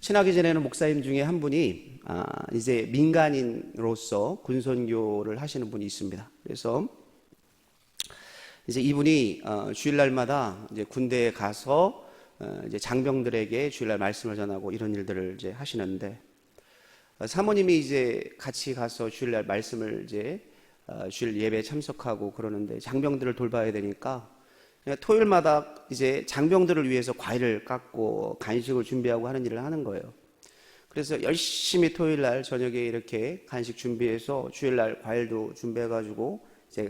친하게 지내는 목사님 중에 한 분이 이제 민간인으로서 군선교를 하시는 분이 있습니다. 그래서 이제 이분이 주일날마다 이제 군대에 가서 이제 장병들에게 주일날 말씀을 전하고 이런 일들을 이제 하시는데, 사모님이 이제 같이 가서 주일날 말씀을 이제 주일 예배에 참석하고 그러는데, 장병들을 돌봐야 되니까 토요일마다 이제 장병들을 위해서 과일을 깎고 간식을 준비하고 하는 일을 하는 거예요. 그래서 열심히 토요일날 저녁에 이렇게 간식 준비해서 주일날 과일도 준비해가지고 이제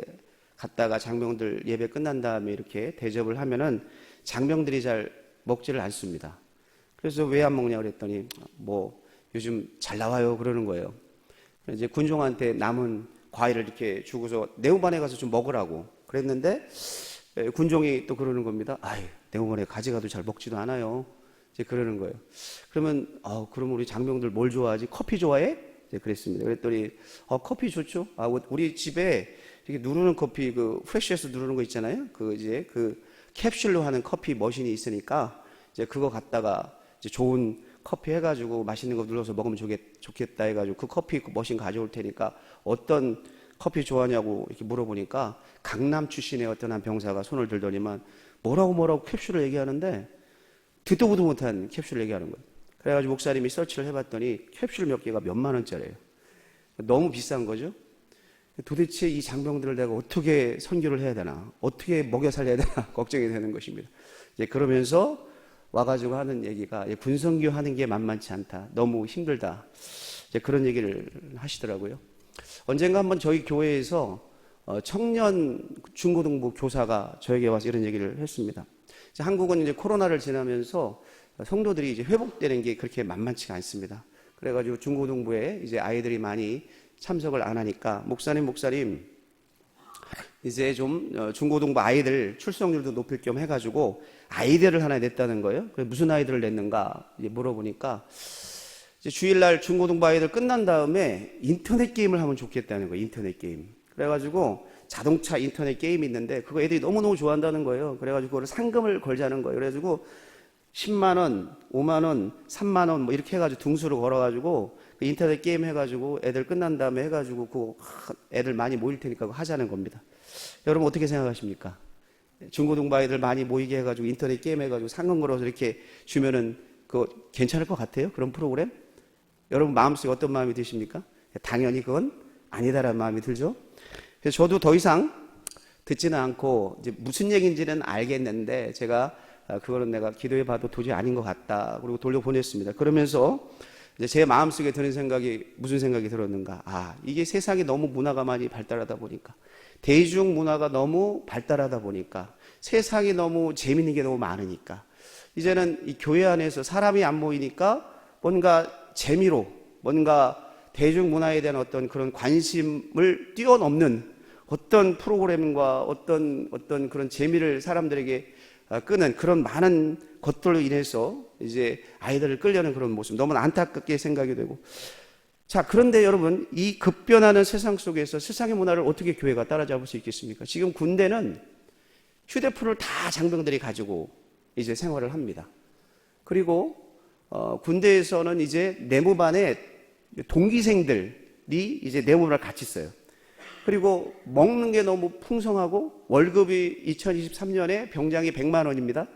갔다가 장병들 예배 끝난 다음에 이렇게 대접을 하면은 장병들이 잘 먹지를 않습니다. 그래서 왜 안 먹냐 그랬더니 뭐 요즘 잘 나와요 그러는 거예요. 이제 군종한테 남은 과일을 이렇게 주고서 내후반에 가서 좀 먹으라고 그랬는데, 군종이 또 그러는 겁니다. 아이, 내후반에 가져가도 잘 먹지도 않아요. 이제 그러는 거예요. 그러면 그럼 우리 장병들 뭘 좋아하지? 커피 좋아해? 이제 그랬습니다. 그랬더니 커피 좋죠. 우리 집에 이렇게 누르는 커피, 그 프레쉬에서 누르는 거 있잖아요. 그 이제 그 캡슐로 하는 커피 머신이 있으니까 이제 그거 갖다가 이제 좋은 커피 해가지고 맛있는 거 눌러서 먹으면 좋겠다 해가지고 그 커피 머신 가져올 테니까 어떤 커피 좋아하냐고 이렇게 물어보니까 강남 출신의 어떤 한 병사가 손을 들더니만 뭐라고 캡슐을 얘기하는데 듣도 보도 못한 캡슐을 얘기하는 거예요. 그래가지고 목사님이 서치를 해봤더니 캡슐 몇 개가 몇만 원짜리예요. 너무 비싼 거죠. 도대체 이 장병들을 내가 어떻게 선교를 해야 되나, 어떻게 먹여 살려야 되나 걱정이 되는 것입니다. 이제 그러면서 와가지고 하는 얘기가 군선교 하는 게 만만치 않다, 너무 힘들다, 이제 그런 얘기를 하시더라고요. 언젠가 한번 저희 교회에서 청년 중고등부 교사가 저에게 와서 이런 얘기를 했습니다. 한국은 이제 코로나를 지나면서 성도들이 이제 회복되는 게 그렇게 만만치가 않습니다. 그래가지고 중고등부에 이제 아이들이 많이 참석을 안 하니까 목사님 이제 좀 중고등부 아이들 출석률도 높일 겸 해가지고 아이디어를 하나 냈다는 거예요. 그래서 무슨 아이디어를 냈는가 이제 물어보니까 이제 주일날 중고등부 아이들 끝난 다음에 인터넷 게임을 하면 좋겠다는 거예요. 인터넷 게임. 그래가지고 자동차 인터넷 게임이 있는데 그거 애들이 너무너무 좋아한다는 거예요. 그래가지고 그걸 상금을 걸자는 거예요. 그래가지고 10만원, 5만원, 3만원 뭐 이렇게 해가지고 등수로 걸어가지고 그 인터넷 게임 해가지고 애들 끝난 다음에 해가지고 그 애들 많이 모일 테니까 그거 하자는 겁니다. 여러분 어떻게 생각하십니까? 중고등부 아이들 많이 모이게 해가지고 인터넷 게임 해가지고 상금 걸어서 이렇게 주면은 그거 괜찮을 것 같아요? 그런 프로그램? 여러분 마음속에 어떤 마음이 드십니까? 당연히 그건 아니다라는 마음이 들죠? 그래서 저도 더 이상 듣지는 않고 이제 무슨 얘기인지는 알겠는데 제가 그거는 내가 기도해 봐도 도저히 아닌 것 같다. 그리고 돌려보냈습니다. 그러면서 이제 제 마음속에 드는 생각이 무슨 생각이 들었는가? 이게 세상이 너무 문화가 많이 발달하다 보니까, 대중문화가 너무 발달하다 보니까, 세상이 너무 재밌는 게 너무 많으니까 이제는 이 교회 안에서 사람이 안 모이니까 뭔가 재미로, 뭔가 대중문화에 대한 어떤 그런 관심을 뛰어넘는 어떤 프로그램과 어떤 그런 재미를 사람들에게 끄는 그런 많은 것들로 인해서 이제 아이들을 끌려는 그런 모습, 너무나 안타깝게 생각이 되고. 자, 그런데 여러분, 이 급변하는 세상 속에서 세상의 문화를 어떻게 교회가 따라잡을 수 있겠습니까? 지금 군대는 휴대폰을 다 장병들이 가지고 이제 생활을 합니다. 그리고 군대에서는 이제 내무반에 동기생들이 이제 내무반을 같이 써요. 그리고 먹는 게 너무 풍성하고 월급이 2023년에 병장이 100만 원입니다.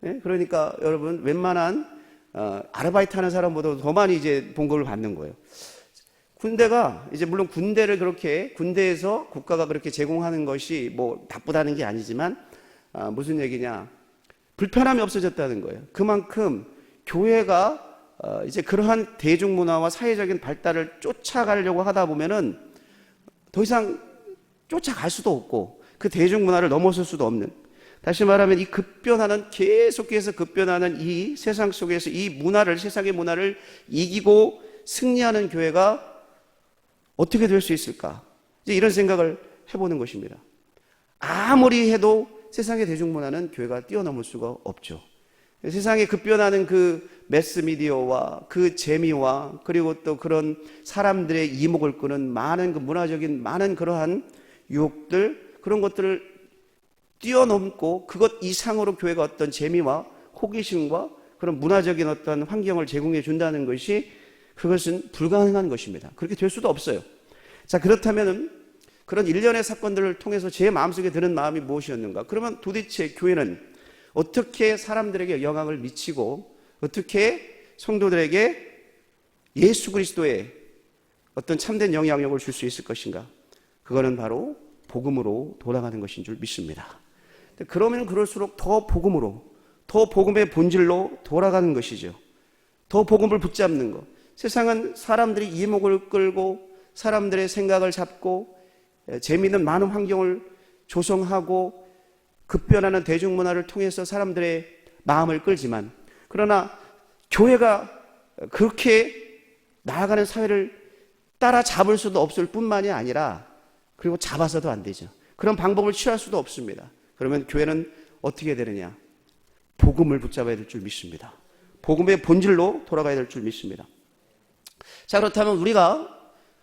예? 그러니까 여러분 웬만한 아르바이트 하는 사람보다 더 많이 이제 봉급을 받는 거예요. 군대가 이제 물론 군대를 그렇게 군대에서 국가가 그렇게 제공하는 것이 뭐 나쁘다는 게 아니지만 무슨 얘기냐, 불편함이 없어졌다는 거예요. 그만큼 교회가 이제 그러한 대중문화와 사회적인 발달을 쫓아가려고 하다 보면은 더 이상 쫓아갈 수도 없고 그 대중문화를 넘어설 수도 없는, 다시 말하면 이 계속해서 급변하는 이 세상 속에서 이 문화를, 세상의 문화를 이기고 승리하는 교회가 어떻게 될 수 있을까? 이제 이런 생각을 해보는 것입니다. 아무리 해도 세상의 대중문화는 교회가 뛰어넘을 수가 없죠. 세상에 급변하는 그 매스미디어와 그 재미와 그리고 또 그런 사람들의 이목을 끄는 많은 그 문화적인 많은 그러한 유혹들, 그런 것들을 뛰어넘고 그것 이상으로 교회가 어떤 재미와 호기심과 그런 문화적인 어떤 환경을 제공해 준다는 것이 그것은 불가능한 것입니다. 그렇게 될 수도 없어요. 자, 그렇다면은 그런 일련의 사건들을 통해서 제 마음속에 드는 마음이 무엇이었는가? 그러면 도대체 교회는 어떻게 사람들에게 영향을 미치고 어떻게 성도들에게 예수 그리스도의 어떤 참된 영향력을 줄 수 있을 것인가? 그거는 바로 복음으로 돌아가는 것인 줄 믿습니다. 그러면 그럴수록 더 복음으로, 더 복음의 본질로 돌아가는 것이죠. 더 복음을 붙잡는 것. 세상은 사람들이 이목을 끌고 사람들의 생각을 잡고 재미있는 많은 환경을 조성하고 급변하는 대중문화를 통해서 사람들의 마음을 끌지만, 그러나 교회가 그렇게 나아가는 사회를 따라잡을 수도 없을 뿐만이 아니라, 그리고 잡아서도 안 되죠. 그런 방법을 취할 수도 없습니다. 그러면 교회는 어떻게 되느냐? 복음을 붙잡아야 될 줄 믿습니다. 복음의 본질로 돌아가야 될 줄 믿습니다. 자, 그렇다면 우리가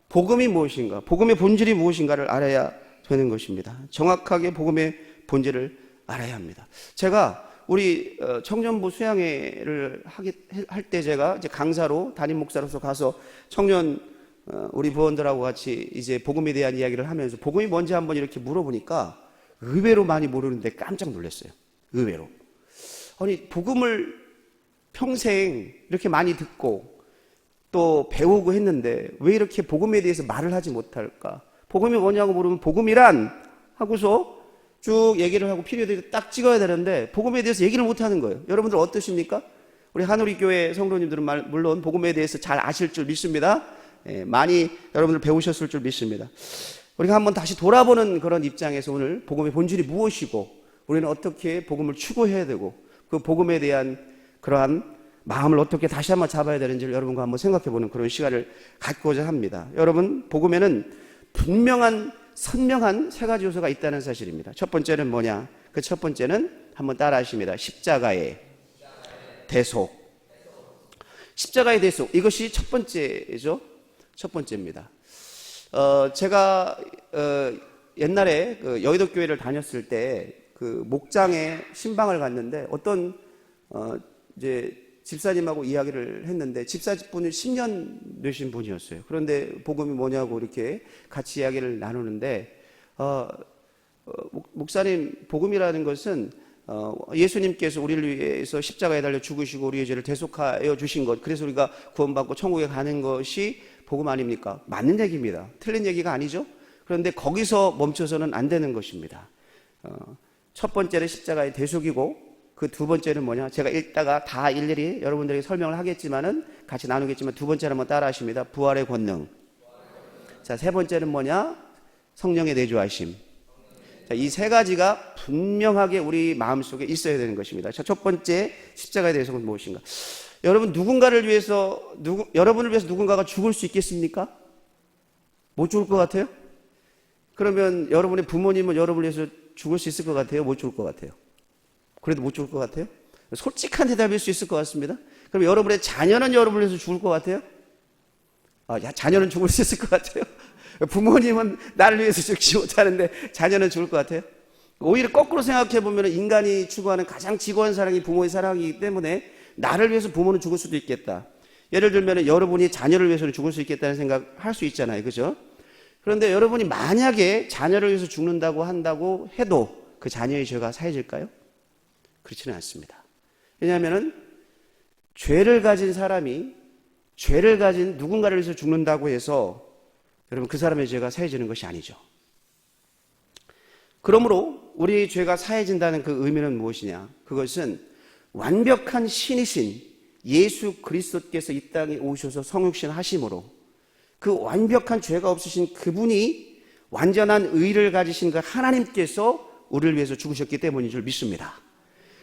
복음이 무엇인가, 복음의 본질이 무엇인가를 알아야 되는 것입니다. 정확하게 복음의 본질을 알아야 합니다. 제가 우리 청년부 수양회를 할 때 제가 이제 강사로 담임 목사로서 가서 청년 우리 부원들하고 같이 이제 복음에 대한 이야기를 하면서 복음이 뭔지 한번 이렇게 물어보니까 의외로 많이 모르는데 깜짝 놀랐어요. 의외로. 아니, 복음을 평생 이렇게 많이 듣고 또 배우고 했는데 왜 이렇게 복음에 대해서 말을 하지 못할까? 복음이 뭐냐고 물으면 복음이란 하고서 쭉 얘기를 하고 피리어드를 딱 찍어야 되는데 복음에 대해서 얘기를 못하는 거예요. 여러분들 어떠십니까? 우리 한우리 교회 성도님들은 물론 복음에 대해서 잘 아실 줄 믿습니다. 많이 여러분들 배우셨을 줄 믿습니다. 우리가 한번 다시 돌아보는 그런 입장에서 오늘 복음의 본질이 무엇이고 우리는 어떻게 복음을 추구해야 되고 그 복음에 대한 그러한 마음을 어떻게 다시 한번 잡아야 되는지를 여러분과 한번 생각해보는 그런 시간을 갖고자 합니다. 여러분, 복음에는 분명한 선명한 세 가지 요소가 있다는 사실입니다. 첫 번째는 뭐냐? 그 첫 번째는 한번 따라 하십니다. 십자가의 대속. 십자가의 대속. 이것이 첫 번째죠. 첫 번째입니다. 제가 옛날에 그 여의도 교회를 다녔을 때 그 목장에 신방을 갔는데 어떤 이제 집사님하고 이야기를 했는데 집사분이 10년 되신 분이었어요. 그런데 복음이 뭐냐고 이렇게 같이 이야기를 나누는데 목사님, 복음이라는 것은 예수님께서 우리를 위해서 십자가에 달려 죽으시고 우리의 죄를 대속하여 주신 것, 그래서 우리가 구원받고 천국에 가는 것이 복음 아닙니까? 맞는 얘기입니다. 틀린 얘기가 아니죠. 그런데 거기서 멈춰서는 안 되는 것입니다. 첫 번째는 십자가의 대속이고 그 두 번째는 뭐냐? 제가 읽다가 다 일일이 여러분들에게 설명을 하겠지만은 같이 나누겠지만 두 번째는 한번 따라 하십니다. 부활의 권능. 자, 세 번째는 뭐냐? 성령의 내주하심. 자, 이 세 가지가 분명하게 우리 마음속에 있어야 되는 것입니다. 자, 첫 번째 십자가의 대속은 무엇인가? 여러분, 여러분을 위해서 누군가가 죽을 수 있겠습니까? 못 죽을 것 같아요? 그러면 여러분의 부모님은 여러분을 위해서 죽을 수 있을 것 같아요? 못 죽을 것 같아요? 그래도 못 죽을 것 같아요? 솔직한 대답일 수 있을 것 같습니다. 그럼 여러분의 자녀는 여러분을 위해서 죽을 것 같아요? 자녀는 죽을 수 있을 것 같아요? 부모님은 나를 위해서 죽지 못하는데 자녀는 죽을 것 같아요? 오히려 거꾸로 생각해 보면 인간이 추구하는 가장 지고한 사랑이 부모의 사랑이기 때문에 나를 위해서 부모는 죽을 수도 있겠다. 예를 들면 여러분이 자녀를 위해서는 죽을 수 있겠다는 생각 할 수 있잖아요. 그죠? 그런데 여러분이 만약에 자녀를 위해서 죽는다고 한다고 해도 그 자녀의 죄가 사해질까요? 그렇지는 않습니다. 왜냐하면 죄를 가진 사람이 죄를 가진 누군가를 위해서 죽는다고 해서 여러분 그 사람의 죄가 사해지는 것이 아니죠. 그러므로 우리의 죄가 사해진다는 그 의미는 무엇이냐? 그것은 완벽한 신이신 예수 그리스도께서 이 땅에 오셔서 성육신 하심으로 그 완벽한 죄가 없으신 그분이 완전한 의를 가지신 그 하나님께서 우리를 위해서 죽으셨기 때문인 줄 믿습니다.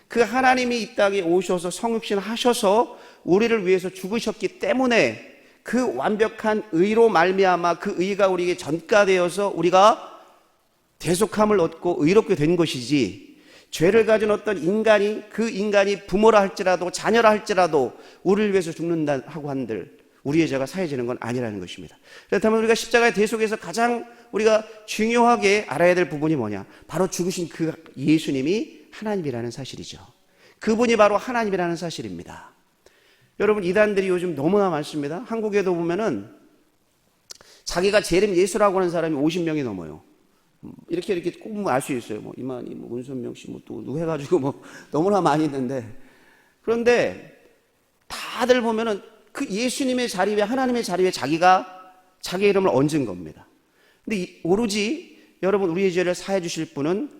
그 하나님이 이 땅에 오셔서 성육신 하셔서 우리를 위해서 죽으셨기 때문에 그 완벽한 의로 말미암아 그 의가 우리에게 전가되어서 우리가 대속함을 얻고 의롭게 된 것이지, 죄를 가진 어떤 인간이 그 인간이 부모라 할지라도 자녀라 할지라도 우리를 위해서 죽는다 하고 한들 우리의 죄가 사해지는 건 아니라는 것입니다. 그렇다면 우리가 십자가의 대속에서 가장 우리가 중요하게 알아야 될 부분이 뭐냐? 바로 죽으신 그 예수님이 하나님이라는 사실이죠. 그분이 바로 하나님이라는 사실입니다. 여러분, 이단들이 요즘 너무나 많습니다. 한국에도 보면은 자기가 재림 예수라고 하는 사람이 50명이 넘어요. 이렇게 꼽으면 알 수 있어요. 뭐 이만희, 뭐 문선명 씨, 뭐 또 누구 해가지고 뭐 너무나 많이 있는데, 그런데 다들 보면은 그 예수님의 자리 위에, 하나님의 자리 위에 자기가 자기 이름을 얹은 겁니다. 근데 오로지 여러분, 우리의 죄를 사해 주실 분은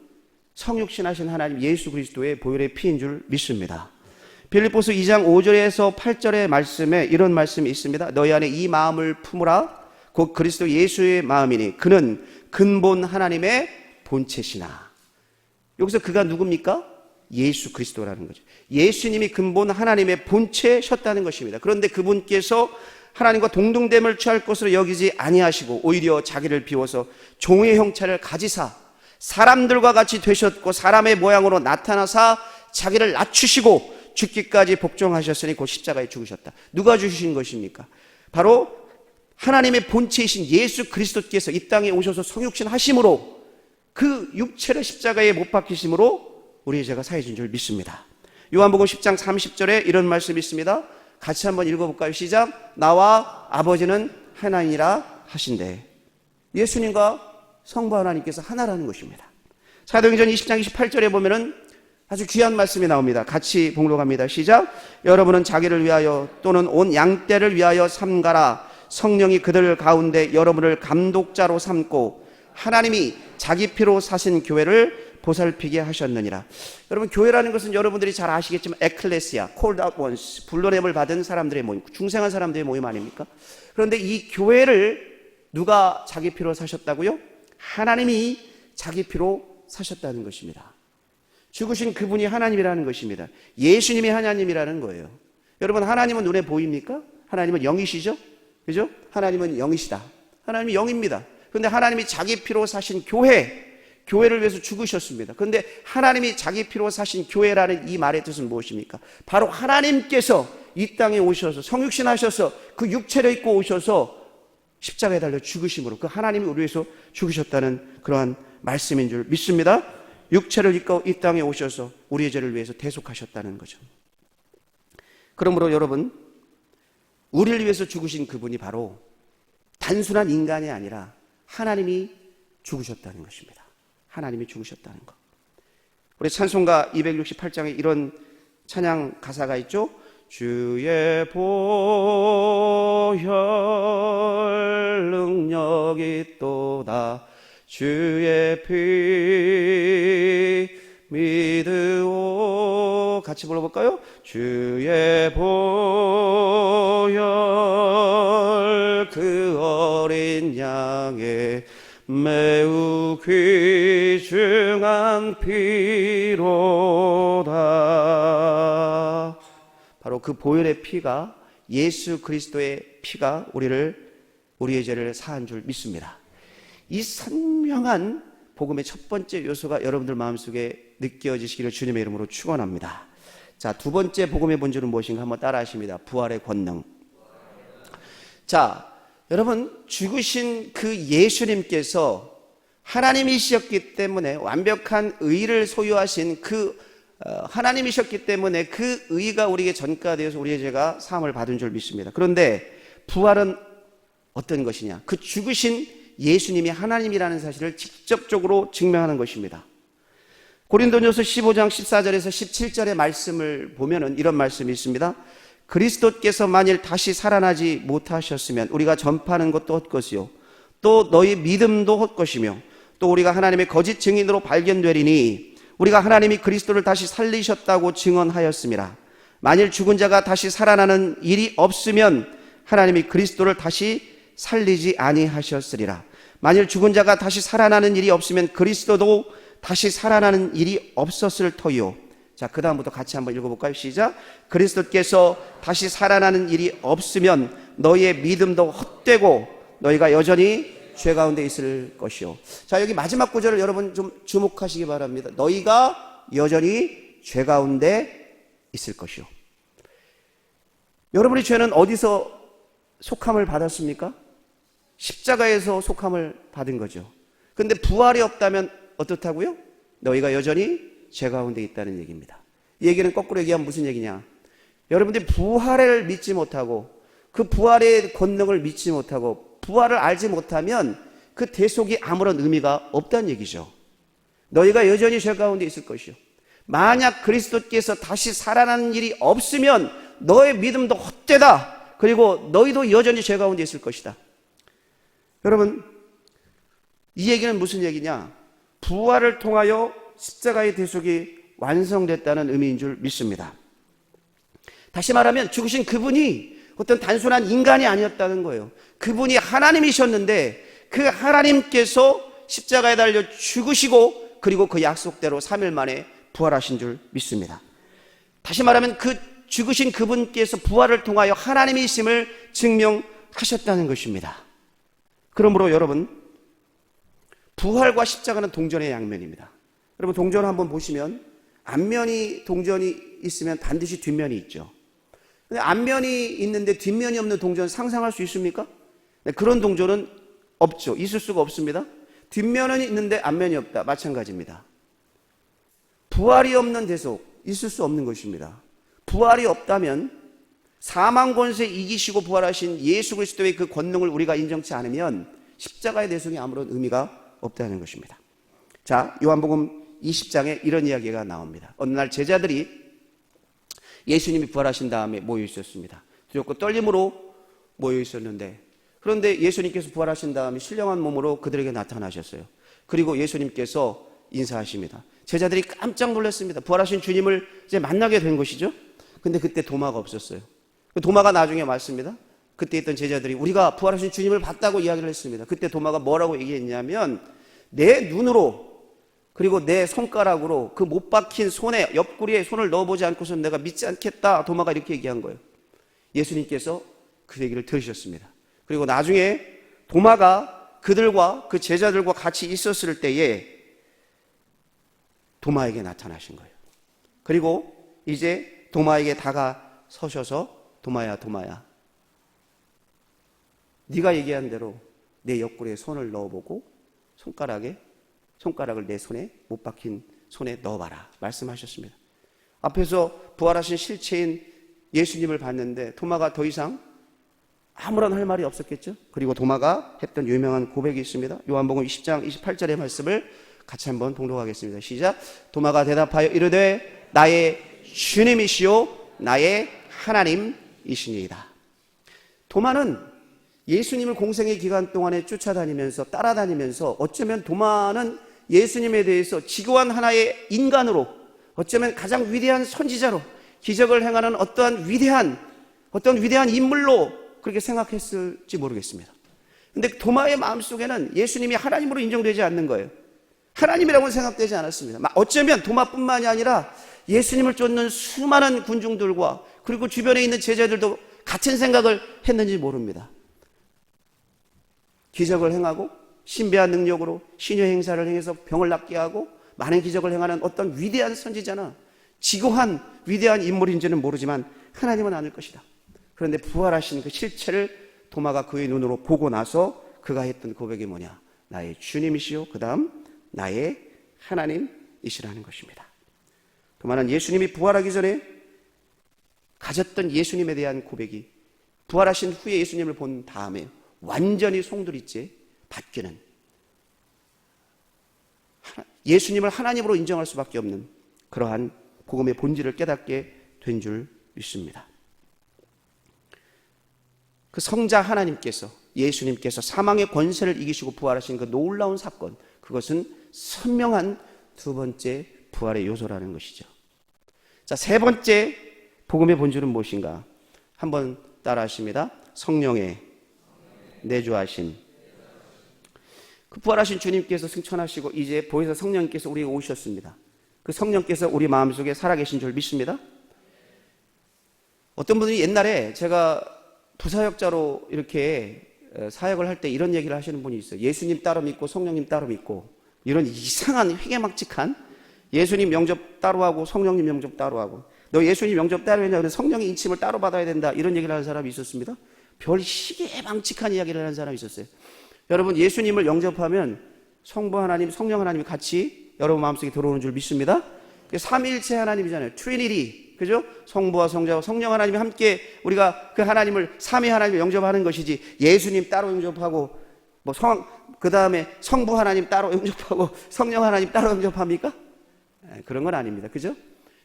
성육신하신 하나님 예수 그리스도의 보혈의 피인 줄 믿습니다. 빌립보서 2장 5절에서 8절의 말씀에 이런 말씀이 있습니다. 너희 안에 이 마음을 품으라. 곧 그리스도 예수의 마음이니 그는 근본 하나님의 본체시나. 여기서 그가 누굽니까? 예수 그리스도라는 거죠. 예수님이 근본 하나님의 본체셨다는 것입니다. 그런데 그분께서 하나님과 동등됨을 취할 것으로 여기지 아니하시고 오히려 자기를 비워서 종의 형체를 가지사 사람들과 같이 되셨고 사람의 모양으로 나타나사 자기를 낮추시고 죽기까지 복종하셨으니 곧 십자가에 죽으셨다. 누가 주신 것입니까? 바로 하나님의 본체이신 예수 그리스도께서 이 땅에 오셔서 성육신 하심으로 그 육체를 십자가에 못 박히심으로 우리의 죄가 사해진 줄 믿습니다. 요한복음 10장 30절에 이런 말씀이 있습니다. 같이 한번 읽어볼까요? 시작. 나와 아버지는 하나이라 하신대. 예수님과 성부 하나님께서 하나라는 것입니다. 사도행전 20장 28절에 보면은 아주 귀한 말씀이 나옵니다. 같이 봉독합니다. 시작. 여러분은 자기를 위하여 또는 온 양떼를 위하여 삼가라. 성령이 그들 가운데 여러분을 감독자로 삼고 하나님이 자기 피로 사신 교회를 보살피게 하셨느니라. 여러분, 교회라는 것은 여러분들이 잘 아시겠지만 에클레시아, called out ones, 불러냄을 받은 사람들의 모임, 중생한 사람들의 모임 아닙니까? 그런데 이 교회를 누가 자기 피로 사셨다고요? 하나님이 자기 피로 사셨다는 것입니다. 죽으신 그분이 하나님이라는 것입니다. 예수님이 하나님이라는 거예요. 여러분, 하나님은 눈에 보입니까? 하나님은 영이시죠? 그죠? 하나님은 영이시다. 하나님이 영입니다. 그런데 하나님이 자기 피로 사신 교회를 위해서 죽으셨습니다. 그런데 하나님이 자기 피로 사신 교회라는 이 말의 뜻은 무엇입니까? 바로 하나님께서 이 땅에 오셔서 성육신 하셔서 그 육체를 입고 오셔서 십자가에 달려 죽으심으로 그 하나님이 우리 위해서 죽으셨다는 그러한 말씀인 줄 믿습니다. 육체를 입고 이 땅에 오셔서 우리의 죄를 위해서 대속하셨다는 거죠. 그러므로 여러분, 우리를 위해서 죽으신 그분이 바로 단순한 인간이 아니라 하나님이 죽으셨다는 것입니다. 하나님이 죽으셨다는 것. 우리 찬송가 268장에 이런 찬양 가사가 있죠. 주의 보혈 능력이 또다 주의 피 믿으오. 같이 불러볼까요? 주의 보혈 그 어린 양의 매우 귀중한 피로다. 바로 그 보혈의 피가, 예수 그리스도의 피가 우리의 죄를 사한 줄 믿습니다. 이 선명한 복음의 첫 번째 요소가 여러분들 마음속에 느껴지시기를 주님의 이름으로 축원합니다. 자, 두 번째 복음의 본질은 무엇인가 한번 따라 하십니다. 부활의 권능. 자, 여러분, 죽으신 그 예수님께서 하나님이셨기 때문에 완벽한 의를 소유하신 그 하나님이셨기 때문에 그 의가 우리에게 전가되어서 우리의 죄가 사함을 받은 줄 믿습니다. 그런데 부활은 어떤 것이냐? 그 죽으신 예수님이 하나님이라는 사실을 직접적으로 증명하는 것입니다. 고린도전서 15장 14절에서 17절의 말씀을 보면은 이런 말씀이 있습니다. 그리스도께서 만일 다시 살아나지 못하셨으면 우리가 전파하는 것도 헛것이요 또 너희 믿음도 헛것이며 또 우리가 하나님의 거짓 증인으로 발견되리니 우리가 하나님이 그리스도를 다시 살리셨다고 증언하였습니다. 만일 죽은 자가 다시 살아나는 일이 없으면 하나님이 그리스도를 다시 살리지 아니하셨으리라. 만일 죽은 자가 다시 살아나는 일이 없으면 그리스도도 다시 살아나는 일이 없었을 터이요. 자, 그 다음부터 같이 한번 읽어볼까요? 시작. 그리스도께서 다시 살아나는 일이 없으면 너희의 믿음도 헛되고 너희가 여전히 죄 가운데 있을 것이요. 자, 여기 마지막 구절을 여러분 좀 주목하시기 바랍니다. 너희가 여전히 죄 가운데 있을 것이요. 여러분의 죄는 어디서 속함을 받았습니까? 십자가에서 속함을 받은 거죠. 그런데 부활이 없다면 어떻다고요? 너희가 여전히 죄 가운데 있다는 얘기입니다. 이 얘기는 거꾸로 얘기하면 무슨 얘기냐? 여러분들이 부활을 믿지 못하고 그 부활의 권능을 믿지 못하고 부활을 알지 못하면 그 대속이 아무런 의미가 없다는 얘기죠. 너희가 여전히 죄 가운데 있을 것이요, 만약 그리스도께서 다시 살아나는 일이 없으면 너의 믿음도 헛되다. 그리고 너희도 여전히 죄 가운데 있을 것이다. 여러분, 이 얘기는 무슨 얘기냐? 부활을 통하여 십자가의 대속이 완성됐다는 의미인 줄 믿습니다. 다시 말하면 죽으신 그분이 어떤 단순한 인간이 아니었다는 거예요. 그분이 하나님이셨는데 그 하나님께서 십자가에 달려 죽으시고 그리고 그 약속대로 3일 만에 부활하신 줄 믿습니다. 다시 말하면 그 죽으신 그분께서 부활을 통하여 하나님이심을 증명하셨다는 것입니다. 그러므로 여러분, 부활과 십자가는 동전의 양면입니다. 여러분, 동전 한번 보시면 앞면이 동전이 있으면 반드시 뒷면이 있죠. 근데 앞면이 있는데 뒷면이 없는 동전 상상할 수 있습니까? 네, 그런 동전은 없죠. 있을 수가 없습니다. 뒷면은 있는데 앞면이 없다. 마찬가지입니다. 부활이 없는 대속 있을 수 없는 것입니다. 부활이 없다면 사망 권세 이기시고 부활하신 예수 그리스도의 그 권능을 우리가 인정치 않으면 십자가의 대속이 아무런 의미가 없다는 것입니다. 자, 요한복음 20장에 이런 이야기가 나옵니다. 어느 날 제자들이 예수님이 부활하신 다음에 모여 있었습니다. 두렵고 떨림으로 모여 있었는데, 그런데 예수님께서 부활하신 다음에 신령한 몸으로 그들에게 나타나셨어요. 그리고 예수님께서 인사하십니다. 제자들이 깜짝 놀랐습니다. 부활하신 주님을 이제 만나게 된 것이죠. 근데 그때 도마가 없었어요. 도마가 나중에 왔습니다. 그때 있던 제자들이 우리가 부활하신 주님을 봤다고 이야기를 했습니다. 그때 도마가 뭐라고 얘기했냐면, 내 눈으로 그리고 내 손가락으로 그 못 박힌 손에, 옆구리에 손을 넣어보지 않고서는 내가 믿지 않겠다. 도마가 이렇게 얘기한 거예요. 예수님께서 그 얘기를 들으셨습니다. 그리고 나중에 도마가 그들과 그 제자들과 같이 있었을 때에 도마에게 나타나신 거예요. 그리고 이제 도마에게 다가서셔서 도마야, 도마야, 네가 얘기한 대로 내 옆구리에 손을 넣어보고 손가락을 내 손에, 못 박힌 손에 넣어봐라 말씀하셨습니다. 앞에서 부활하신 실체인 예수님을 봤는데 도마가 더 이상 아무런 할 말이 없었겠죠. 그리고 도마가 했던 유명한 고백이 있습니다. 요한복음 20장 28절의 말씀을 같이 한번 봉독하겠습니다. 시작. 도마가 대답하여 이르되 나의 주님이시요 나의 하나님이시니이다. 도마는 예수님을 공생의 기간 동안에 쫓아다니면서 따라다니면서 어쩌면 도마는 예수님에 대해서 지고한 하나의 인간으로, 어쩌면 가장 위대한 선지자로, 기적을 행하는 어떤 위대한 인물로 그렇게 생각했을지 모르겠습니다. 그런데 도마의 마음속에는 예수님이 하나님으로 인정되지 않는 거예요. 하나님이라고는 생각되지 않았습니다. 어쩌면 도마뿐만이 아니라 예수님을 쫓는 수많은 군중들과 그리고 주변에 있는 제자들도 같은 생각을 했는지 모릅니다. 기적을 행하고 신비한 능력으로 신유 행사를 행해서 병을 낫게 하고 많은 기적을 행하는 어떤 위대한 선지자나 지고한 위대한 인물인지는 모르지만 하나님은 아닐 것이다. 그런데 부활하신 그 실체를 도마가 그의 눈으로 보고 나서 그가 했던 고백이 뭐냐? 나의 주님이시요 그 다음 나의 하나님이시라는 것입니다. 도마는 예수님이 부활하기 전에 가졌던 예수님에 대한 고백이 부활하신 후에 예수님을 본 다음에 완전히 송두리째 바뀌는, 예수님을 하나님으로 인정할 수밖에 없는 그러한 복음의 본질을 깨닫게 된 줄 믿습니다. 그 성자 하나님께서, 예수님께서 사망의 권세를 이기시고 부활하신 그 놀라운 사건, 그것은 선명한 두 번째 부활의 요소라는 것이죠. 자, 세 번째 복음의 본질은 무엇인가? 한번 따라 하십니다. 성령의 내주하심. 그 부활하신 주님께서 승천하시고 이제 보혜사 성령님께서 우리에게 오셨습니다. 그 성령께서 우리 마음속에 살아계신 줄 믿습니다. 어떤 분이 옛날에 제가 부사역자로 이렇게 사역을 할 때 이런 얘기를 하시는 분이 있어요. 예수님 따로 믿고 성령님 따로 믿고, 이런 이상한 회개막직한 예수님 명접 따로 하고 성령님 명접 따로 하고, 너 예수님 명접 따로 했냐, 성령의 인침을 따로 받아야 된다, 이런 얘기를 하는 사람이 있었습니다. 별 시계방칙한 이야기를 하는 사람이 있었어요. 여러분, 예수님을 영접하면 성부 하나님, 성령 하나님이 같이 여러분 마음속에 들어오는 줄 믿습니다. 삼위일체 하나님이잖아요. 트리니티. 그죠? 성부와 성자와 성령 하나님이 함께 우리가 그 하나님을 삼위 하나님을 영접하는 것이지, 예수님 따로 영접하고 그 다음에 성부 하나님 따로 영접하고 성령 하나님 따로 영접합니까? 그런 건 아닙니다. 그죠?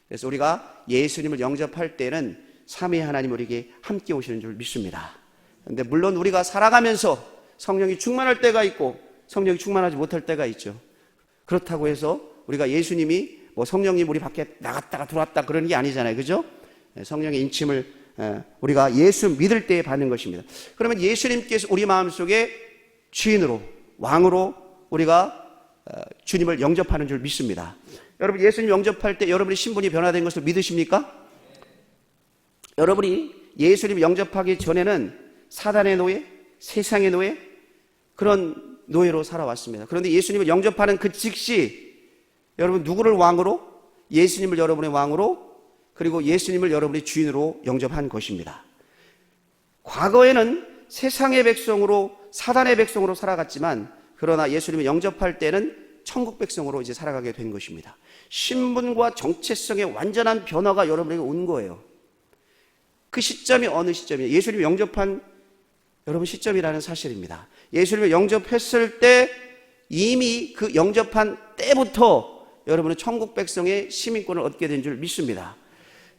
그래서 우리가 예수님을 영접할 때는 삼위 하나님 우리에게 함께 오시는 줄 믿습니다. 그런데 물론 우리가 살아가면서 성령이 충만할 때가 있고 성령이 충만하지 못할 때가 있죠. 그렇다고 해서 우리가 예수님이 성령님 우리 밖에 나갔다가 들어왔다 그러는 게 아니잖아요. 그죠? 성령의 인침을 우리가 예수 믿을 때에 받는 것입니다. 그러면 예수님께서 우리 마음속에 주인으로, 왕으로 우리가 주님을 영접하는 줄 믿습니다. 여러분, 예수님 영접할 때 여러분의 신분이 변화된 것을 믿으십니까? 여러분이 예수님 영접하기 전에는 사단의 노예, 세상의 노예, 그런 노예로 살아왔습니다. 그런데 예수님을 영접하는 그 즉시 여러분 누구를 왕으로? 예수님을 여러분의 왕으로, 그리고 예수님을 여러분의 주인으로 영접한 것입니다. 과거에는 세상의 백성으로, 사단의 백성으로 살아갔지만, 그러나 예수님을 영접할 때는 천국 백성으로 이제 살아가게 된 것입니다. 신분과 정체성의 완전한 변화가 여러분에게 온 거예요. 그 시점이 어느 시점이에요? 예수님을 영접한 여러분 시점이라는 사실입니다. 예수님을 영접했을 때 이미 그 영접한 때부터 여러분은 천국 백성의 시민권을 얻게 된 줄 믿습니다.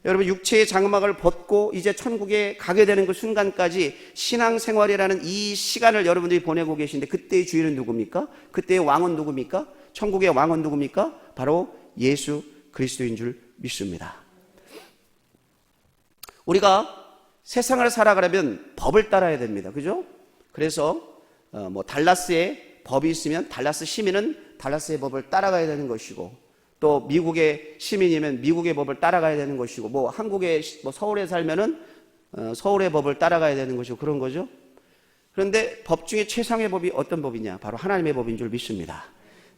여러분, 육체의 장막을 벗고 이제 천국에 가게 되는 그 순간까지 신앙생활이라는 이 시간을 여러분들이 보내고 계신데, 그때의 주인은 누굽니까? 그때의 왕은 누굽니까? 천국의 왕은 누굽니까? 바로 예수 그리스도인 줄 믿습니다. 우리가 세상을 살아가려면 법을 따라야 됩니다. 그죠? 그래서 달라스에 법이 있으면 달라스 시민은 달라스의 법을 따라가야 되는 것이고, 또 미국의 시민이면 미국의 법을 따라가야 되는 것이고, 한국의 서울에 살면은 서울의 법을 따라가야 되는 것이고, 그런 거죠. 그런데 법 중에 최상의 법이 어떤 법이냐? 바로 하나님의 법인 줄 믿습니다.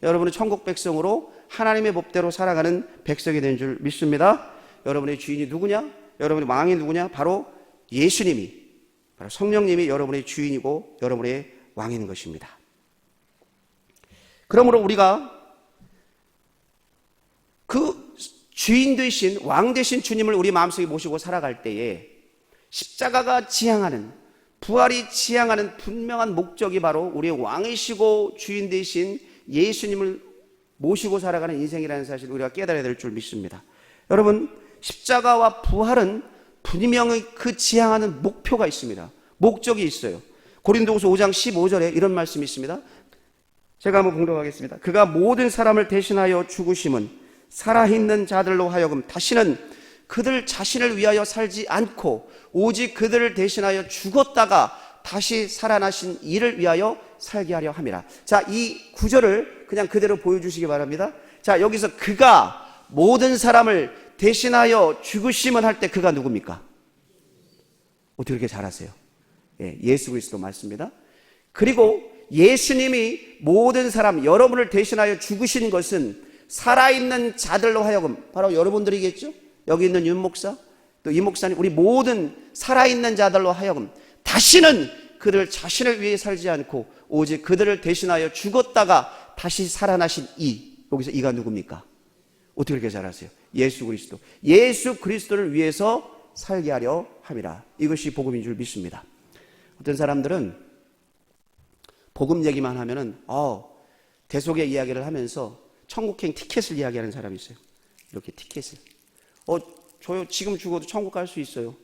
여러분은 천국 백성으로 하나님의 법대로 살아가는 백성이 된 줄 믿습니다. 여러분의 주인이 누구냐? 여러분의 왕이 누구냐? 바로 예수님이, 바로 성령님이 여러분의 주인이고 여러분의 왕인 것입니다. 그러므로 우리가 그 주인 되신, 왕 되신 주님을 우리 마음속에 모시고 살아갈 때에 십자가가 지향하는, 부활이 지향하는 분명한 목적이 바로 우리의 왕이시고 주인 되신 예수님을 모시고 살아가는 인생이라는 사실을 우리가 깨달아야 될 줄 믿습니다. 여러분, 십자가와 부활은 분명히 그 지향하는 목표가 있습니다. 목적이 있어요. 고린도후서 5장 15절에 이런 말씀이 있습니다. 제가 한번 공독하겠습니다. 그가 모든 사람을 대신하여 죽으심은 살아있는 자들로 하여금 다시는 그들 자신을 위하여 살지 않고 오직 그들을 대신하여 죽었다가 다시 살아나신 이를 위하여 살게 하려 함이라. 자, 이 구절을 그냥 그대로 보여주시기 바랍니다. 자, 여기서 그가 모든 사람을 대신하여 죽으심은 할 때 그가 누굽니까? 어떻게 그렇게 잘하세요? 예수 그리스도 맞습니다. 그리고 예수님이 모든 사람, 여러분을 대신하여 죽으신 것은 살아있는 자들로 하여금, 바로 여러분들이겠죠? 여기 있는 윤 목사, 또 이 목사님, 우리 모든 살아있는 자들로 하여금 다시는 그들 자신을 위해 살지 않고 오직 그들을 대신하여 죽었다가 다시 살아나신 이, 여기서 이가 누굽니까? 어떻게 그렇게 잘하세요? 예수 그리스도. 예수 그리스도를 위해서 살게 하려 함이라. 이것이 복음인 줄 믿습니다. 어떤 사람들은 복음 얘기만 하면은 대속의 이야기를 하면서 천국행 티켓을 이야기하는 사람이 있어요. 이렇게 티켓을. 저요 지금 죽어도 천국 갈 수 있어요.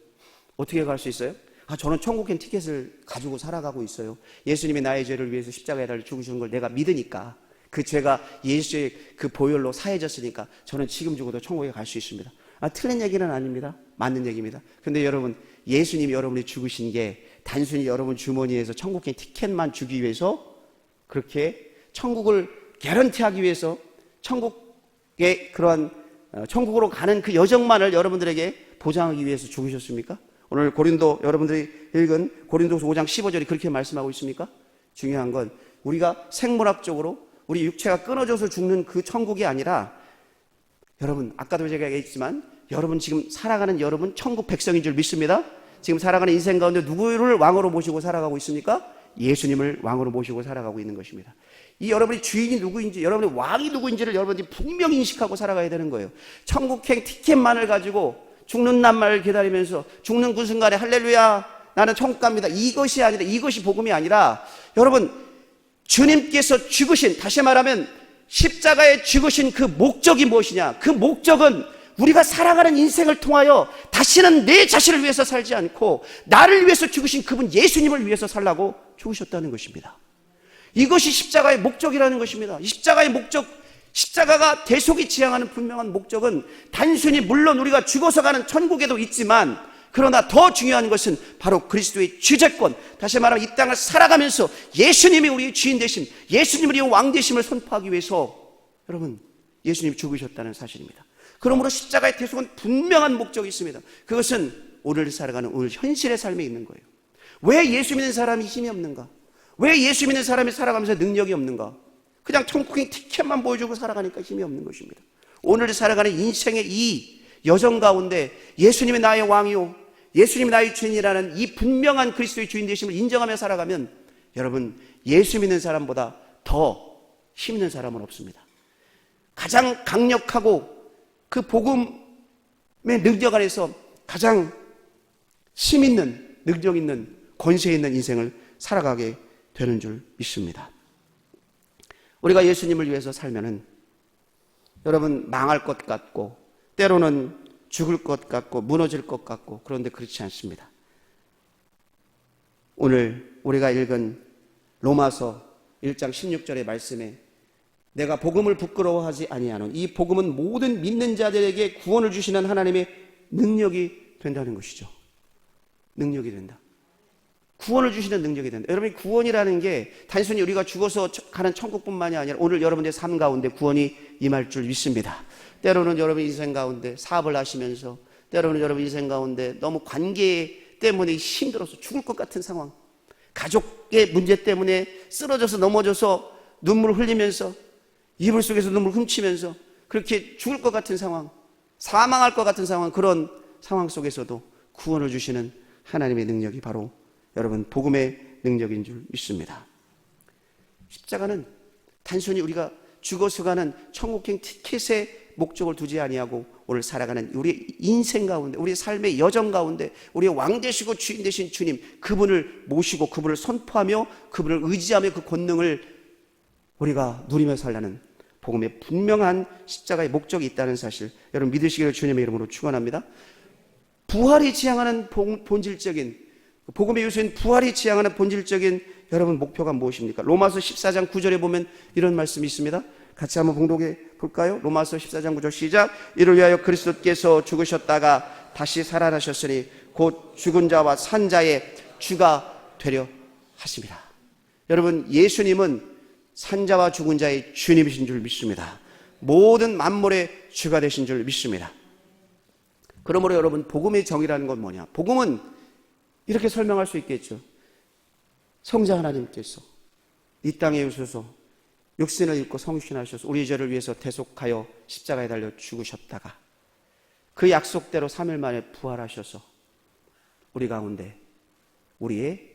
어떻게 갈 수 있어요? 저는 천국행 티켓을 가지고 살아가고 있어요. 예수님이 나의 죄를 위해서 십자가에 달려 죽으시는 걸 내가 믿으니까, 그 죄가 예수의 그 보혈로 사해졌으니까 저는 지금 죽어도 천국에 갈 수 있습니다. 틀린 얘기는 아닙니다. 맞는 얘기입니다. 근데 여러분, 예수님이 여러분이 죽으신 게 단순히 여러분 주머니에서 천국행 티켓만 주기 위해서, 그렇게 천국을 개런티하기 위해서, 천국의 그러한 천국으로 가는 그 여정만을 여러분들에게 보장하기 위해서 죽으셨습니까? 오늘 여러분들이 읽은 고린도서 5장 15절이 그렇게 말씀하고 있습니까? 중요한 건 우리가 생물학적으로 우리 육체가 끊어져서 죽는 그 천국이 아니라, 여러분, 아까도 제가 얘기했지만 여러분 지금 살아가는 여러분 천국 백성인 줄 믿습니다. 지금 살아가는 인생 가운데 누구를 왕으로 모시고 살아가고 있습니까? 예수님을 왕으로 모시고 살아가고 있는 것입니다. 이 여러분의 주인이 누구인지, 여러분의 왕이 누구인지를 여러분들이 분명히 인식하고 살아가야 되는 거예요. 천국행 티켓만을 가지고 죽는 날만을 기다리면서 죽는 그 순간에 할렐루야 나는 천국 갑니다, 이것이 아니라, 이것이 복음이 아니라, 여러분 주님께서 죽으신, 다시 말하면 십자가에 죽으신 그 목적이 무엇이냐? 그 목적은 우리가 살아가는 인생을 통하여 다시는 내 자신을 위해서 살지 않고 나를 위해서 죽으신 그분 예수님을 위해서 살라고 죽으셨다는 것입니다. 이것이 십자가의 목적이라는 것입니다. 십자가의 목적, 십자가가 대속이 지향하는 분명한 목적은 단순히 물론 우리가 죽어서 가는 천국에도 있지만, 그러나 더 중요한 것은 바로 그리스도의 주재권, 다시 말하면 이 땅을 살아가면서 예수님이 우리의 주인 되심, 예수님이 우리의 왕 되심을 선포하기 위해서 여러분 예수님이 죽으셨다는 사실입니다. 그러므로 십자가의 대속은 분명한 목적이 있습니다. 그것은 오늘 살아가는 오늘 현실의 삶에 있는 거예요. 왜 예수 믿는 사람이 힘이 없는가? 왜 예수 믿는 사람이 살아가면서 능력이 없는가? 그냥 천국의 티켓만 보여주고 살아가니까 힘이 없는 것입니다. 오늘 살아가는 인생의 이 여정 가운데 예수님이 나의 왕이요, 예수님이 나의 주인이라는 이 분명한 그리스도의 주인 되심을 인정하며 살아가면 여러분 예수 믿는 사람보다 더 힘 있는 사람은 없습니다. 가장 강력하고 그 복음의 능력 안에서 가장 힘 있는, 능력 있는, 권세 있는 인생을 살아가게 되는 줄 믿습니다. 우리가 예수님을 위해서 살면은 여러분 망할 것 같고 때로는 죽을 것 같고 무너질 것 같고, 그런데 그렇지 않습니다. 오늘 우리가 읽은 로마서 1장 16절의 말씀에 내가 복음을 부끄러워하지 아니하노니 이 복음은 모든 믿는 자들에게 구원을 주시는 하나님의 능력이 된다는 것이죠. 능력이 된다. 구원을 주시는 능력이 된다. 여러분, 구원이라는 게 단순히 우리가 죽어서 가는 천국뿐만이 아니라 오늘 여러분의 삶 가운데 구원이 임할 줄 믿습니다. 때로는 여러분 인생 가운데 사업을 하시면서, 때로는 여러분 인생 가운데 너무 관계 때문에 힘들어서 죽을 것 같은 상황, 가족의 문제 때문에 쓰러져서 넘어져서 눈물을 흘리면서 이불 속에서 눈물 훔치면서 그렇게 죽을 것 같은 상황, 사망할 것 같은 상황, 그런 상황 속에서도 구원을 주시는 하나님의 능력이 바로 여러분 복음의 능력인 줄 믿습니다. 십자가는 단순히 우리가 죽어서 가는 천국행 티켓에 목적을 두지 아니하고 오늘 살아가는 우리 인생 가운데, 우리 삶의 여정 가운데 우리의 왕 되시고 주인 되신 주님, 그분을 모시고 그분을 선포하며 그분을 의지하며 그 권능을 우리가 누리며 살라는 복음의 분명한 십자가의 목적이 있다는 사실, 여러분 믿으시기를 주님의 이름으로 축원합니다. 부활이 지향하는 본질적인, 복음의 요소인 부활이 지향하는 본질적인 여러분 목표가 무엇입니까? 로마서 14장 9절에 보면 이런 말씀이 있습니다. 같이 한번 봉독해 볼까요? 로마서 14장 9절 시작. 이를 위하여 그리스도께서 죽으셨다가 다시 살아나셨으니 곧 죽은 자와 산 자의 주가 되려 하십니다. 여러분, 예수님은 산자와 죽은 자의 주님이신 줄 믿습니다. 모든 만물의 주가 되신 줄 믿습니다. 그러므로 여러분, 복음의 정의라는 건 뭐냐? 복음은 이렇게 설명할 수 있겠죠. 성자 하나님께서 이 땅에 오셔서 육신을 입고 성육신하셔서 우리 죄를 위해서 대속하여 십자가에 달려 죽으셨다가 그 약속대로 3일 만에 부활하셔서 우리 가운데 우리의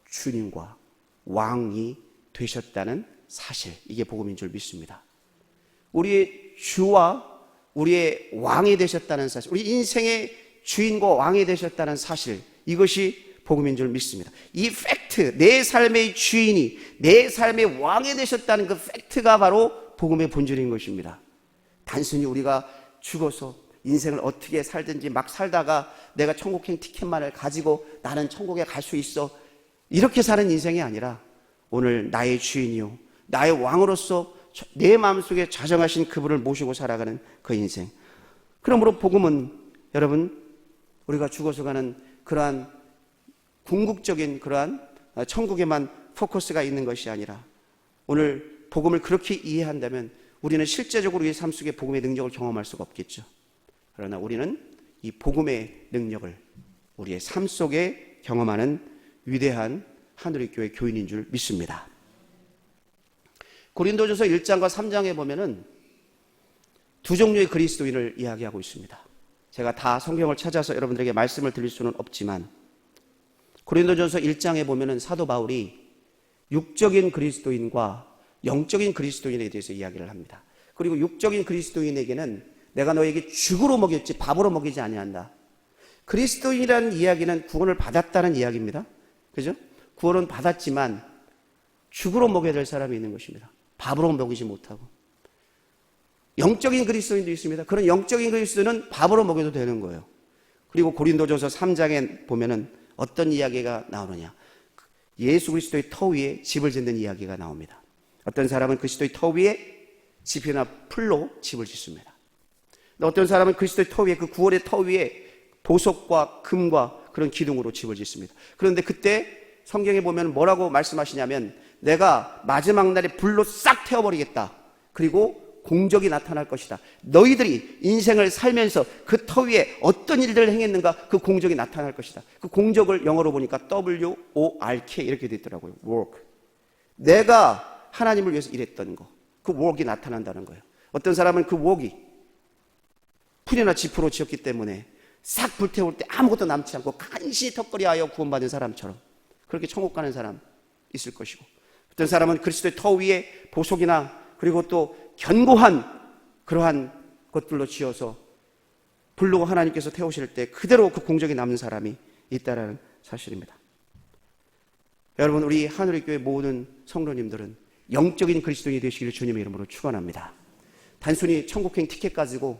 주님과 왕이 되셨다는 사실, 이게 복음인 줄 믿습니다. 우리의 주와 우리의 왕이 되셨다는 사실, 우리 인생의 주인과 왕이 되셨다는 사실, 이것이 복음인 줄 믿습니다. 이 팩트, 내 삶의 주인이 내 삶의 왕이 되셨다는 그 팩트가 바로 복음의 본질인 것입니다. 단순히 우리가 죽어서 인생을 어떻게 살든지 막 살다가 내가 천국행 티켓만을 가지고 나는 천국에 갈 수 있어, 이렇게 사는 인생이 아니라 오늘 나의 주인이요 나의 왕으로서 내 마음속에 좌정하신 그분을 모시고 살아가는 그 인생. 그러므로 복음은 여러분, 우리가 죽어서 가는 그러한 궁극적인 그러한 천국에만 포커스가 있는 것이 아니라, 오늘 복음을 그렇게 이해한다면 우리는 실제적으로 우리의 삶 속에 복음의 능력을 경험할 수가 없겠죠. 그러나 우리는 이 복음의 능력을 우리의 삶 속에 경험하는 위대한 하늘의 교회 교인인 줄 믿습니다. 고린도전서 1장과 3장에 보면은 두 종류의 그리스도인을 이야기하고 있습니다. 제가 다 성경을 찾아서 여러분들에게 말씀을 드릴 수는 없지만, 고린도전서 1장에 보면은 사도 바울이 육적인 그리스도인과 영적인 그리스도인에 대해서 이야기를 합니다. 그리고 육적인 그리스도인에게는 내가 너에게 죽으로 먹였지 밥으로 먹이지 아니한다. 그리스도인이라는 이야기는 구원을 받았다는 이야기입니다. 그죠? 구원은 받았지만 죽으로 먹여야 될 사람이 있는 것입니다. 밥으로 먹이지 못하고. 영적인 그리스도인도 있습니다. 그런 영적인 그리스도는 밥으로 먹여도 되는 거예요. 그리고 고린도전서 3장에 보면은 어떤 이야기가 나오느냐. 예수 그리스도의 터 위에 집을 짓는 이야기가 나옵니다. 어떤 사람은 그리스도의 터 위에 지피나 풀로 집을 짓습니다. 어떤 사람은 그리스도의 터 위에, 그 구원의 터 위에 보석과 금과 그런 기둥으로 집을 짓습니다. 그런데 그때 성경에 보면 뭐라고 말씀하시냐면 내가 마지막 날에 불로 싹 태워버리겠다. 그리고 공적이 나타날 것이다. 너희들이 인생을 살면서 그 터 위에 어떤 일들을 행했는가 그 공적이 나타날 것이다. 그 공적을 영어로 보니까 WORK 이렇게 돼 있더라고요. work. 내가 하나님을 위해서 일했던 거. 그 work이 나타난다는 거예요. 어떤 사람은 그 work이 풀이나 지푸로 지었기 때문에 싹 불태울 때 아무것도 남지 않고 간신히 턱걸이하여 구원받은 사람처럼 그렇게 천국 가는 사람 있을 것이고, 어떤 사람은 그리스도의 터 위에 보석이나 그리고 또 견고한 그러한 것들로 지어서 불로 하나님께서 태우실 때 그대로 그 공적이 남는 사람이 있다는 사실입니다. 여러분, 우리 하늘의 교회 모든 성도님들은 영적인 그리스도인이 되시기를 주님의 이름으로 축원합니다. 단순히 천국행 티켓 가지고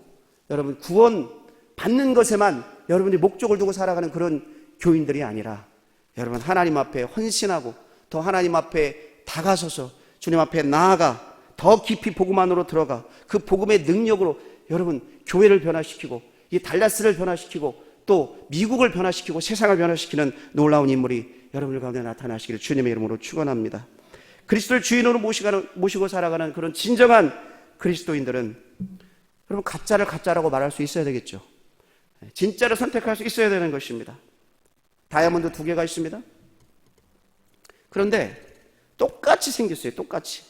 여러분 구원 받는 것에만 여러분이 목적을 두고 살아가는 그런 교인들이 아니라 여러분 하나님 앞에 헌신하고 더 하나님 앞에 다가서서 주님 앞에 나아가 더 깊이 복음 안으로 들어가 그 복음의 능력으로 여러분 교회를 변화시키고 이 달라스를 변화시키고 또 미국을 변화시키고 세상을 변화시키는 놀라운 인물이 여러분들 가운데 나타나시기를 주님의 이름으로 축원합니다. 그리스도를 주인으로 모시고 살아가는 그런 진정한 그리스도인들은 여러분 가짜를 가짜라고 말할 수 있어야 되겠죠. 진짜를 선택할 수 있어야 되는 것입니다. 다이아몬드 2개가 있습니다. 그런데 똑같이 생겼어요. 똑같이.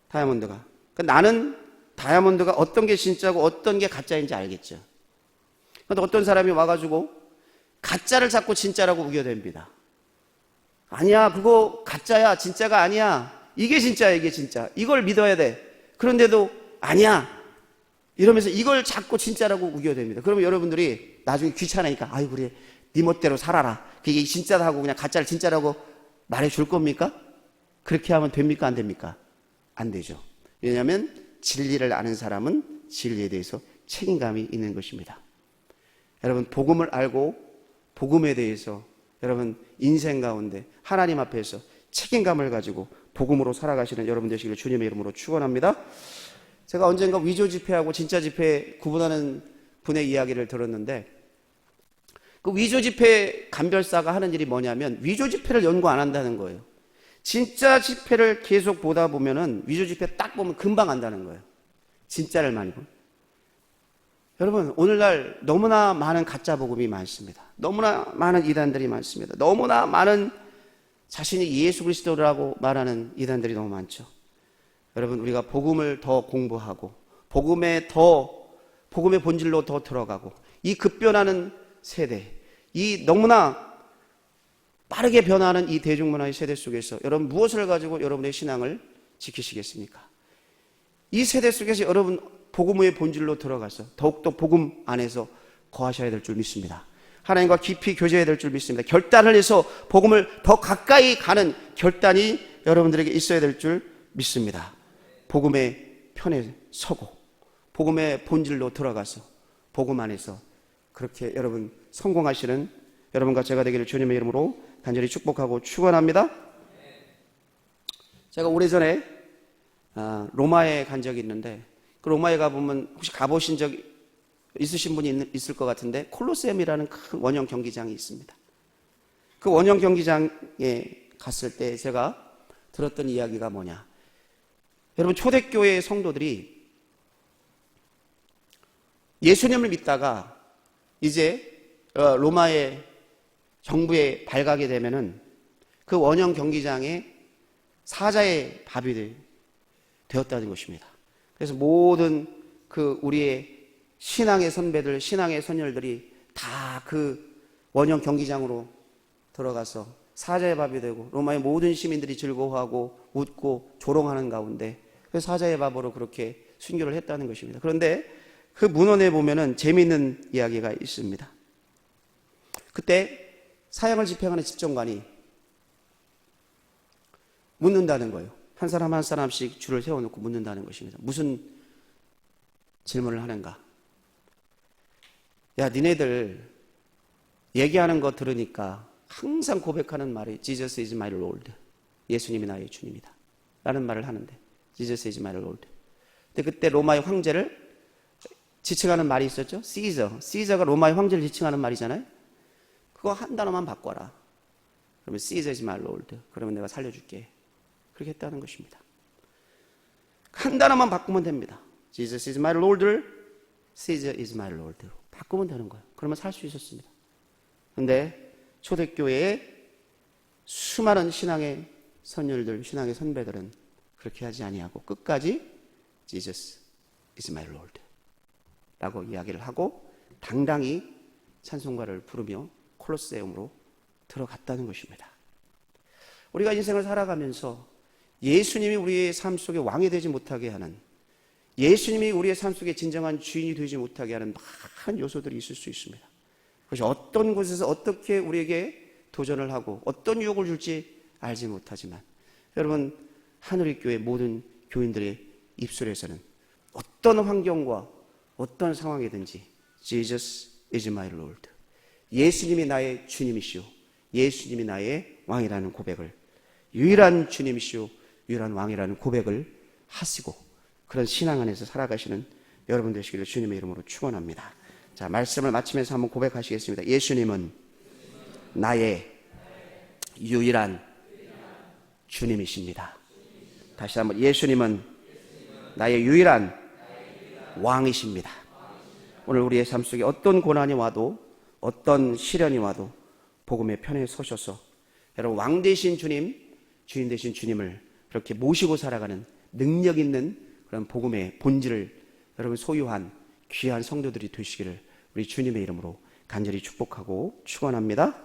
다이아몬드가. 그러니까 나는 다이아몬드가 어떤 게 진짜고 어떤 게 가짜인지 알겠죠. 그런데 어떤 사람이 와가지고 가짜를 자꾸 진짜라고 우겨댑니다. 아니야, 그거 가짜야, 진짜가 아니야. 이게 진짜야, 이게 진짜. 이걸 믿어야 돼. 그런데도 아니야. 이러면서 이걸 자꾸 진짜라고 우겨댑니다. 그러면 여러분들이 나중에 귀찮으니까 아유 그래 네 멋대로 살아라. 그게 진짜다 하고 그냥 가짜를 진짜라고 말해줄 겁니까? 그렇게 하면 됩니까? 안 됩니까? 안 되죠. 왜냐하면 진리를 아는 사람은 진리에 대해서 책임감이 있는 것입니다. 여러분 복음을 알고 복음에 대해서 여러분 인생 가운데 하나님 앞에서 책임감을 가지고 복음으로 살아가시는 여러분 되시기를 주님의 이름으로 축원합니다. 제가 언젠가 위조 지폐하고 진짜 지폐 구분하는 분의 이야기를 들었는데 그 위조 지폐 감별사가 하는 일이 뭐냐면 위조 지폐를 연구 안 한다는 거예요. 진짜 지폐를 계속 보다 보면은 위조 지폐 딱 보면 금방 안다는 거예요. 진짜를 많이 보면. 여러분 오늘날 너무나 많은 가짜 복음이 많습니다. 너무나 많은 이단들이 많습니다. 너무나 많은 자신이 예수 그리스도라고 말하는 이단들이 너무 많죠. 여러분 우리가 복음을 더 공부하고 복음의 본질로 더 들어가고 이 급변하는 세대, 이 너무나 빠르게 변화하는 이 대중문화의 세대 속에서 여러분 무엇을 가지고 여러분의 신앙을 지키시겠습니까? 이 세대 속에서 여러분 복음의 본질로 들어가서 더욱더 복음 안에서 거하셔야 될 줄 믿습니다. 하나님과 깊이 교제해야 될 줄 믿습니다. 결단을 해서 복음을 더 가까이 가는 결단이 여러분들에게 있어야 될 줄 믿습니다. 복음의 편에 서고 복음의 본질로 들어가서 복음 안에서 그렇게 여러분 성공하시는 여러분과 제가 되기를 주님의 이름으로 간절히 축복하고 축원합니다. 제가 오래전에 로마에 간 적이 있는데 그 로마에 가보면 혹시 가보신 적 있으신 분이 있을 것 같은데 콜로세움이라는 큰 원형 경기장이 있습니다. 그 원형 경기장에 갔을 때 제가 들었던 이야기가 뭐냐, 여러분 초대교회 성도들이 예수님을 믿다가 이제 로마의 정부에 발가게 되면은 그 원형 경기장에 사자의 밥이 되었다는 것입니다. 그래서 모든 그 우리의 신앙의 선배들, 신앙의 선열들이 다 그 원형 경기장으로 들어가서 사자의 밥이 되고 로마의 모든 시민들이 즐거워하고 웃고 조롱하는 가운데 그 사자의 밥으로 그렇게 순교를 했다는 것입니다. 그런데 그 문헌에 보면은 재미있는 이야기가 있습니다. 그때 사형을 집행하는 집정관이 묻는다는 거예요. 한 사람 한 사람씩 줄을 세워놓고 묻는다는 것입니다. 무슨 질문을 하는가? 야, 니네들 얘기하는 거 들으니까 항상 고백하는 말이 Jesus is my Lord. 예수님이 나의 주님이다 라는 말을 하는데, Jesus is my Lord. 근데 그때 로마의 황제를 지칭하는 말이 있었죠. 시저가 로마의 황제를 지칭하는 말이잖아요. 그거 한 단어만 바꿔라. 그러면 Caesar is my Lord. 그러면 내가 살려줄게. 그렇게 했다는 것입니다. 한 단어만 바꾸면 됩니다. Jesus is my Lord, Caesar is my Lord. 바꾸면 되는 거예요. 그러면 살 수 있었습니다. 근데 초대교회의 수많은 신앙의 선열들, 신앙의 선배들은 그렇게 하지 아니하고 끝까지 Jesus is my Lord 라고 이야기를 하고 당당히 찬송가를 부르며 콜로세움으로 들어갔다는 것입니다. 우리가 인생을 살아가면서 예수님이 우리의 삶 속에 왕이 되지 못하게 하는, 예수님이 우리의 삶 속에 진정한 주인이 되지 못하게 하는 많은 요소들이 있을 수 있습니다. 그것이 어떤 곳에서 어떻게 우리에게 도전을 하고 어떤 유혹을 줄지 알지 못하지만, 여러분, 하늘의 모든 교인들의 입술에서는 어떤 환경과 어떤 상황이든지 Jesus is my Lord, 예수님이 나의 주님이시오, 예수님이 나의 왕이라는 고백을, 유일한 주님이시오, 유일한 왕이라는 고백을 하시고 그런 신앙 안에서 살아가시는 여러분 되시기를 주님의 이름으로 축원합니다. 자, 말씀을 마치면서 한번 고백하시겠습니다. 예수님은 나의 유일한 주님이십니다. 다시 한번, 예수님은 나의 유일한 왕이십니다. 오늘 우리의 삶 속에 어떤 고난이 와도, 어떤 시련이 와도 복음의 편에 서셔서 여러분, 왕 되신 주님, 주인 되신 주님을 그렇게 모시고 살아가는 능력 있는 그런 복음의 본질을 여러분 소유한 귀한 성도들이 되시기를 우리 주님의 이름으로 간절히 축복하고 축원합니다.